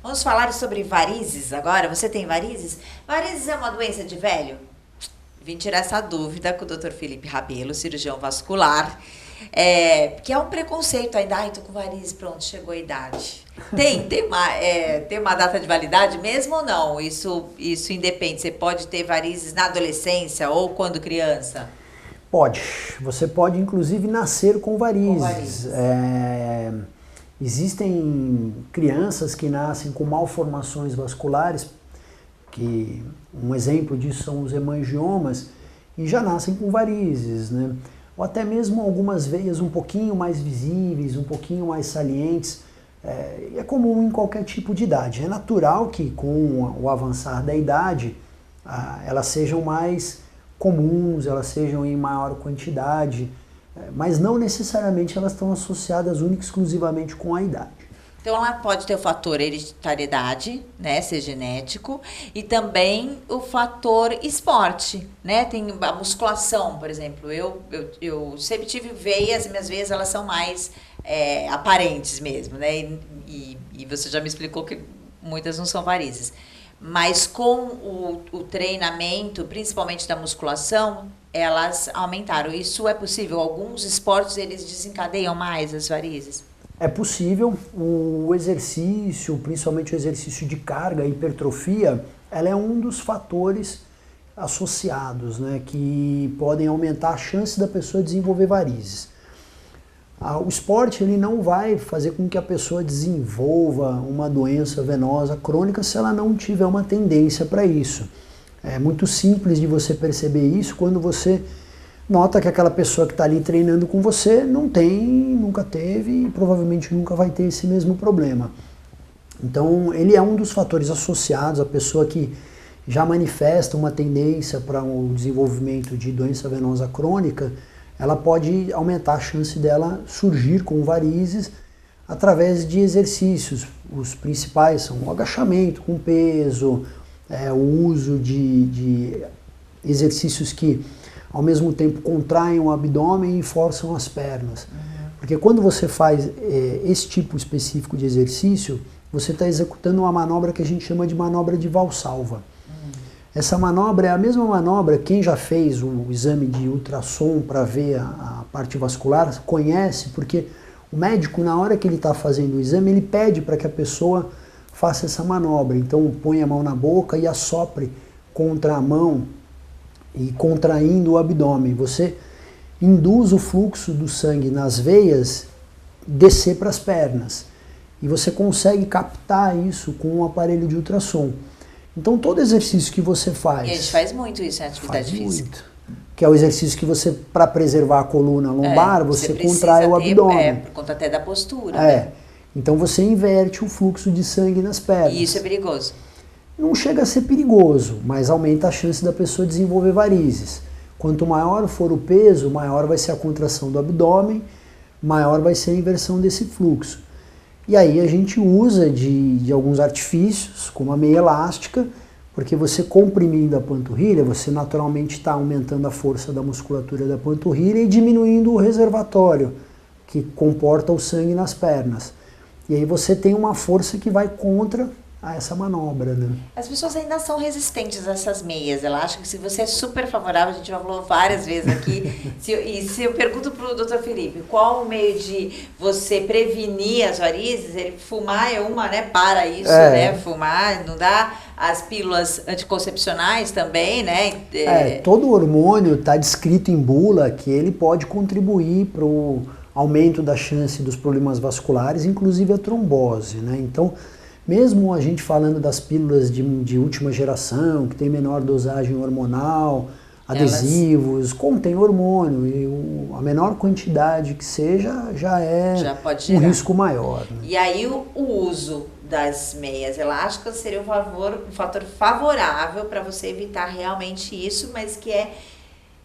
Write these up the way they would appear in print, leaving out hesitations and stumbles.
Vamos falar sobre varizes agora. Você tem varizes? Varizes é uma doença de velho? Vim tirar essa dúvida com o Dr. Felipe Rabelo, cirurgião vascular, que é um preconceito ainda. Ai, tô com varizes, pronto, chegou a idade. Tem uma data de validade mesmo ou não? Isso independe. Você pode ter varizes na adolescência ou quando criança? Pode. Você pode, inclusive, nascer com varizes. Com varizes. Existem crianças que nascem com malformações vasculares, que um exemplo disso são os hemangiomas, e já nascem com varizes, né? Ou até mesmo algumas veias um pouquinho mais visíveis, um pouquinho mais salientes. É comum em qualquer tipo de idade. É natural que com o avançar da idade elas sejam mais comuns, elas sejam em maior quantidade, mas não necessariamente elas estão associadas única e exclusivamente com a idade. Então ela pode ter o fator hereditariedade, né, ser genético, e também o fator esporte, né? Tem a musculação, por exemplo. Eu sempre tive veias, e minhas veias elas são mais aparentes mesmo, né? E você já me explicou que muitas não são varizes. Mas com o treinamento, principalmente da musculação, elas aumentaram. Isso é possível? Alguns esportes eles desencadeiam mais as varizes? É possível. O exercício, principalmente o exercício de carga, a hipertrofia, ela é um dos fatores associados, né, que podem aumentar a chance da pessoa desenvolver varizes. O esporte ele não vai fazer com que a pessoa desenvolva uma doença venosa crônica se ela não tiver uma tendência para isso. É muito simples de você perceber isso quando você nota que aquela pessoa que está ali treinando com você não tem, nunca teve e provavelmente nunca vai ter esse mesmo problema. Então ele é um dos fatores associados. A pessoa que já manifesta uma tendência para o desenvolvimento de doença venosa crônica, ela pode aumentar a chance dela surgir com varizes através de exercícios. Os principais são o agachamento com peso, o uso de exercícios que ao mesmo tempo contraem o abdômen e forçam as pernas. Porque quando você faz esse tipo específico de exercício, você está executando uma manobra que a gente chama de manobra de Valsalva. Essa manobra é a mesma manobra, quem já fez o exame de ultrassom para ver a parte vascular conhece, porque o médico, na hora que ele está fazendo o exame, ele pede para que a pessoa faça essa manobra. Então põe a mão na boca e assopre contra a mão e contraindo o abdômen. Você induz o fluxo do sangue nas veias descer para as pernas. E você consegue captar isso com um aparelho de ultrassom. Então todo exercício que você faz... E a gente faz muito isso em atividade física. Muito. Que é o exercício que você, para preservar a coluna lombar, você contrai o abdômen. Por conta até da postura. Né? Então você inverte o fluxo de sangue nas pernas. E isso é perigoso? Não chega a ser perigoso, mas aumenta a chance da pessoa desenvolver varizes. Quanto maior for o peso, maior vai ser a contração do abdômen, maior vai ser a inversão desse fluxo. E aí a gente usa de alguns artifícios, como a meia elástica, porque você comprimindo a panturrilha, você naturalmente está aumentando a força da musculatura da panturrilha e diminuindo o reservatório, que comporta o sangue nas pernas. E aí você tem uma força que vai contra essa manobra, né? As pessoas ainda são resistentes a essas meias. Ela acha que se você é super favorável, a gente já falou várias vezes aqui, se eu pergunto para o Dr. Felipe, qual o meio de você prevenir as varizes, ele fumar é uma, né? Para isso, né? Fumar, não dá. As pílulas anticoncepcionais também, né? Todo hormônio está descrito em bula que ele pode contribuir para o aumento da chance dos problemas vasculares, inclusive a trombose, né? Então, mesmo a gente falando das pílulas de última geração, que tem menor dosagem hormonal, adesivos, contém hormônio, e a menor quantidade que seja já pode um risco maior. Né? E aí o uso das meias elásticas seria um fator favorável para você evitar realmente isso, mas que é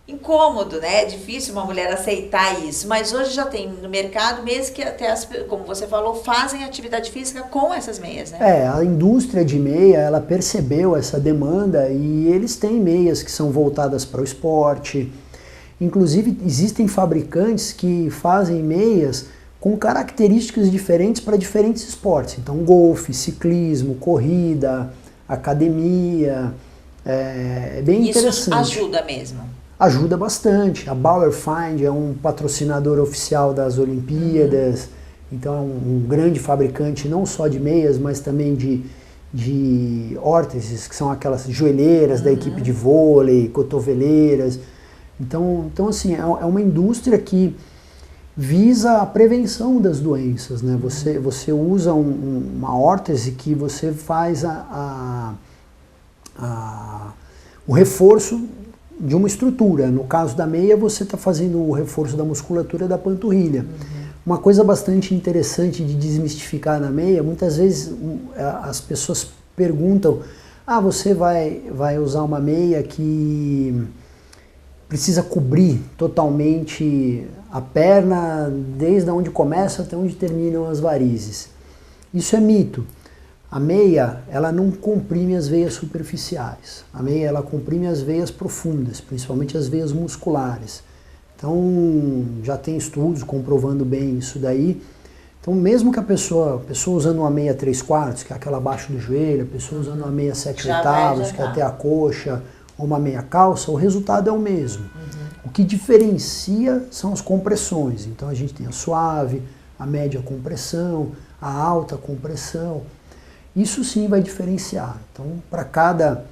incômodo, né? É difícil uma mulher aceitar isso, mas hoje já tem no mercado, mesmo que até, como você falou, fazem atividade física com essas meias, né? A indústria de meia, ela percebeu essa demanda e eles têm meias que são voltadas para o esporte. Inclusive, existem fabricantes que fazem meias com características diferentes para diferentes esportes. Então, golfe, ciclismo, corrida, academia, é bem interessante. Isso ajuda mesmo? Ajuda bastante. A Bauerfeind é um patrocinador oficial das Olimpíadas, então é um grande fabricante não só de meias, mas também de órteses, que são aquelas joelheiras da equipe de vôlei, cotoveleiras. Então assim, é uma indústria que visa a prevenção das doenças, né? Você usa uma órtese que você faz o reforço de uma estrutura. No caso da meia, você está fazendo o reforço da musculatura da panturrilha. Uma coisa bastante interessante de desmistificar na meia, muitas vezes as pessoas perguntam, você vai usar uma meia que precisa cobrir totalmente a perna, desde onde começa até onde terminam as varizes. Isso é mito. A meia, ela não comprime as veias superficiais. A meia, ela comprime as veias profundas, principalmente as veias musculares. Então, já tem estudos comprovando bem isso daí. Então, mesmo que a pessoa usando uma meia 3/4, que é aquela abaixo do joelho, a pessoa usando uma meia 7/8, que é até a coxa, ou uma meia calça, o resultado é o mesmo. O que diferencia são as compressões. Então, a gente tem a suave, a média compressão, a alta compressão. Isso sim vai diferenciar. Então, para cada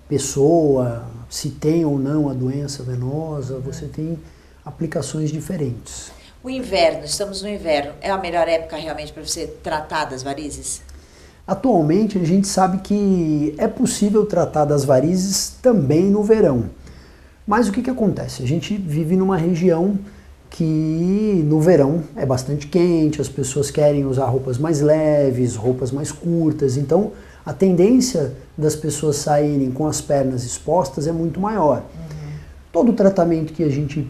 pessoa, se tem ou não a doença venosa, você tem aplicações diferentes. O inverno, estamos no inverno, é a melhor época realmente para você tratar das varizes? Atualmente a gente sabe que é possível tratar das varizes também no verão. Mas o que acontece? A gente vive numa região que no verão é bastante quente, as pessoas querem usar roupas mais leves, roupas mais curtas, então a tendência das pessoas saírem com as pernas expostas é muito maior. Todo o tratamento que a gente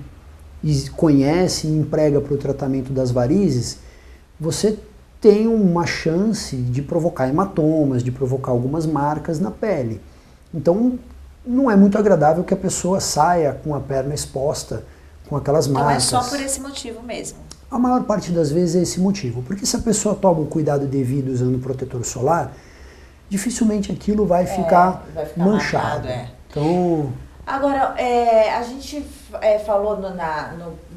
conhece e emprega para o tratamento das varizes, você tem uma chance de provocar hematomas, de provocar algumas marcas na pele. Então, não é muito agradável que a pessoa saia com a perna exposta, com aquelas marcas. Então é só por esse motivo mesmo? A maior parte das vezes é esse motivo. Porque se a pessoa toma o cuidado devido usando protetor solar, dificilmente aquilo vai ficar manchado. Marcado, Então... Agora, a gente falou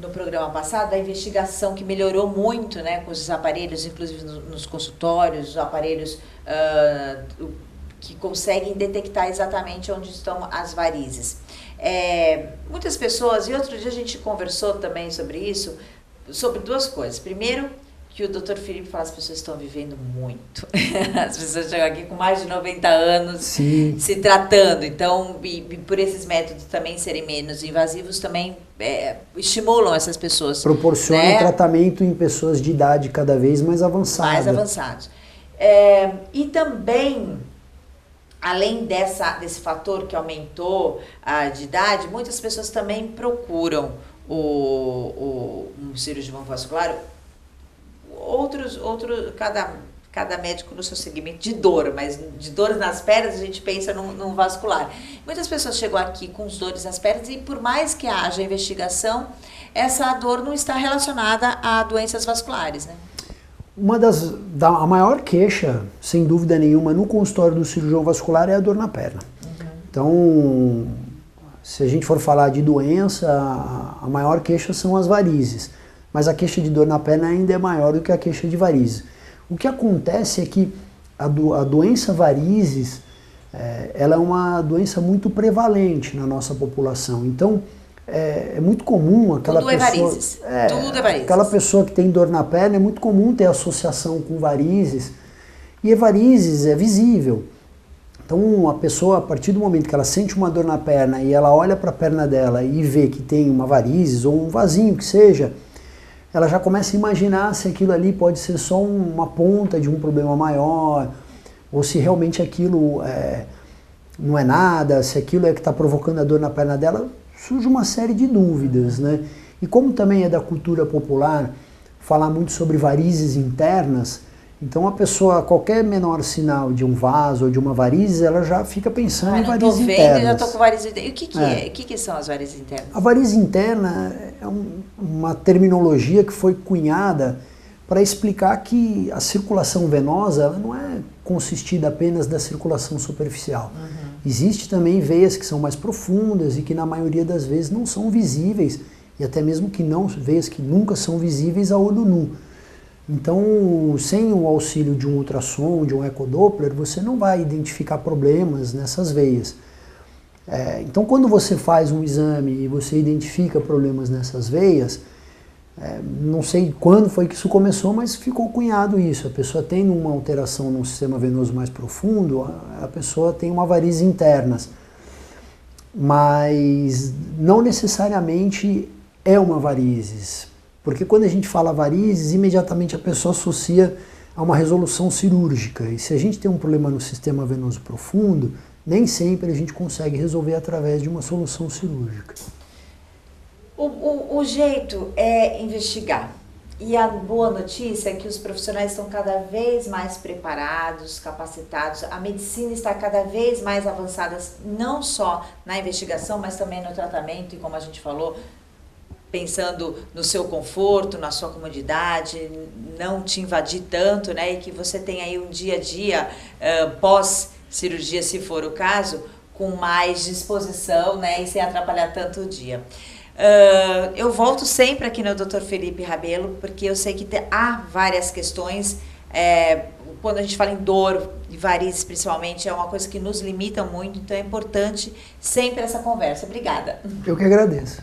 no programa passado da investigação que melhorou muito, né, com os aparelhos, inclusive nos consultórios, os aparelhos que conseguem detectar exatamente onde estão as varizes. Muitas pessoas, e outro dia a gente conversou também sobre isso, sobre duas coisas. Primeiro, que o Dr. Felipe fala, as pessoas estão vivendo muito. As pessoas chegam aqui com mais de 90 anos se tratando. Então, e por esses métodos também serem menos invasivos, também estimulam essas pessoas. Proporcionam tratamento em pessoas de idade cada vez mais avançada. Mais avançados. E também, além desse fator que aumentou de idade, muitas pessoas também procuram um cirurgião vascular. Cada médico no seu segmento de dor, mas de dores nas pernas a gente pensa num vascular. Muitas pessoas chegam aqui com as dores nas pernas e por mais que haja investigação, essa dor não está relacionada a doenças vasculares, né? A maior queixa, sem dúvida nenhuma, no consultório do cirurgião vascular é a dor na perna. Então, se a gente for falar de doença, a maior queixa são as varizes. Mas a queixa de dor na perna ainda é maior do que a queixa de varizes. O que acontece é que a doença varizes, ela é uma doença muito prevalente na nossa população. Então, é muito comum aquela Tudo pessoa... varizes. Tudo é varizes. Aquela pessoa que tem dor na perna, é muito comum ter associação com varizes. E varizes é visível. Então, a pessoa, a partir do momento que ela sente uma dor na perna e ela olha para a perna dela e vê que tem uma varizes ou um vasinho que seja, ela já começa a imaginar se aquilo ali pode ser só uma ponta de um problema maior, ou se realmente aquilo não é nada, se aquilo é que está provocando a dor na perna dela, surge uma série de dúvidas, né? E como também é da cultura popular falar muito sobre varizes internas, Então a pessoa, qualquer menor sinal de um vaso ou de uma varize, ela já fica pensando em varizes internas. Tô vendo, já tô com varizes internas. E o que que é? O que que são as varizes internas? A varize interna é uma terminologia que foi cunhada para explicar que a circulação venosa ela não é consistida apenas da circulação superficial. Existe também veias que são mais profundas e que na maioria das vezes não são visíveis, e até mesmo que não, veias que nunca são visíveis a olho nu. Então, sem o auxílio de um ultrassom, de um ecodoppler, você não vai identificar problemas nessas veias. Então, quando você faz um exame e você identifica problemas nessas veias, não sei quando foi que isso começou, mas ficou cunhado isso. A pessoa tem uma alteração no sistema venoso mais profundo, a pessoa tem uma varize internas. Mas não necessariamente é uma varizes. Porque quando a gente fala varizes, imediatamente a pessoa associa a uma resolução cirúrgica. E se a gente tem um problema no sistema venoso profundo, nem sempre a gente consegue resolver através de uma solução cirúrgica. O jeito é investigar. E a boa notícia é que os profissionais estão cada vez mais preparados, capacitados. A medicina está cada vez mais avançada, não só na investigação, mas também no tratamento. E como a gente falou, pensando no seu conforto, na sua comodidade, não te invadir tanto, né? E que você tenha aí um dia a dia pós-cirurgia, se for o caso, com mais disposição, né? E sem atrapalhar tanto o dia. Eu volto sempre aqui no Dr. Felipe Rabelo, porque eu sei que há várias questões. Quando a gente fala em dor e varizes, principalmente, é uma coisa que nos limita muito, então é importante sempre essa conversa. Obrigada. Eu que agradeço.